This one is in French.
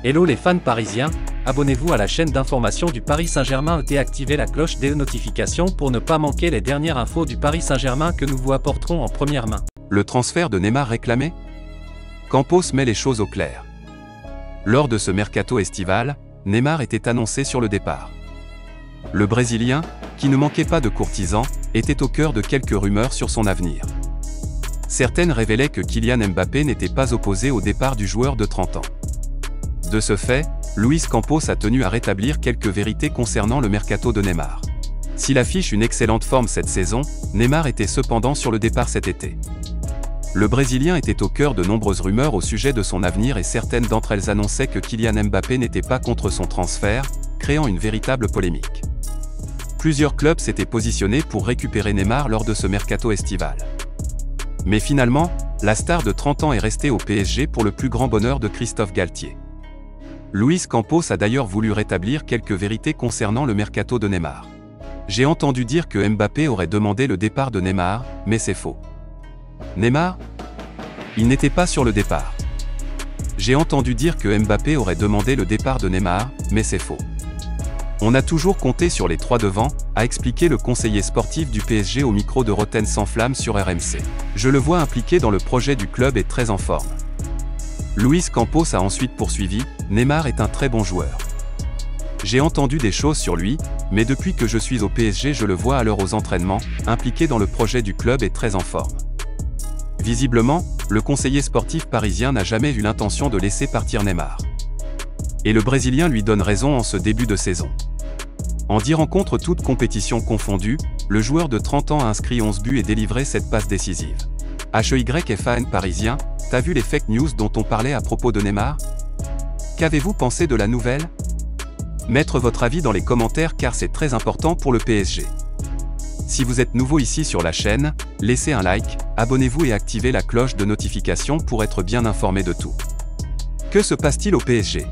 Hello les fans parisiens, abonnez-vous à la chaîne d'information du Paris Saint-Germain et activez la cloche des notifications pour ne pas manquer les dernières infos du Paris Saint-Germain que nous vous apporterons en première main. Le transfert de Neymar réclamé? Campos met les choses au clair. Lors de ce mercato estival, Neymar était annoncé sur le départ. Le Brésilien, qui ne manquait pas de courtisans, était au cœur de quelques rumeurs sur son avenir. Certaines révélaient que Kylian Mbappé n'était pas opposé au départ du joueur de 30 ans. De ce fait, Luis Campos a tenu à rétablir quelques vérités concernant le mercato de Neymar. S'il affiche une excellente forme cette saison, Neymar était cependant sur le départ cet été. Le Brésilien était au cœur de nombreuses rumeurs au sujet de son avenir et certaines d'entre elles annonçaient que Kylian Mbappé n'était pas contre son transfert, créant une véritable polémique. Plusieurs clubs s'étaient positionnés pour récupérer Neymar lors de ce mercato estival. Mais finalement, la star de 30 ans est restée au PSG pour le plus grand bonheur de Christophe Galtier. Luis Campos a d'ailleurs voulu rétablir quelques vérités concernant le mercato de Neymar. J'ai entendu dire que Mbappé aurait demandé le départ de Neymar, mais c'est faux. Neymar? Il n'était pas sur le départ. J'ai entendu dire que Mbappé aurait demandé le départ de Neymar, mais c'est faux. On a toujours compté sur les trois devants, a expliqué le conseiller sportif du PSG au micro de Roten sans flamme sur RMC. Je le vois impliqué dans le projet du club et très en forme. Luis Campos a ensuite poursuivi, Neymar est un très bon joueur. J'ai entendu des choses sur lui, mais depuis que je suis au PSG je le vois à l'heure aux entraînements, impliqué dans le projet du club et très en forme. Visiblement, le conseiller sportif parisien n'a jamais eu l'intention de laisser partir Neymar. Et le Brésilien lui donne raison en ce début de saison. En 10 rencontres toutes compétitions confondues, le joueur de 30 ans a inscrit 11 buts et délivré cette passe décisive. HEYFAN parisien, t'as vu les fake news dont on parlait à propos de Neymar? Qu'avez-vous pensé de la nouvelle? Mettre votre avis dans les commentaires car c'est très important pour le PSG. Si vous êtes nouveau ici sur la chaîne, laissez un like, abonnez-vous et activez la cloche de notification pour être bien informé de tout. Que se passe-t-il au PSG?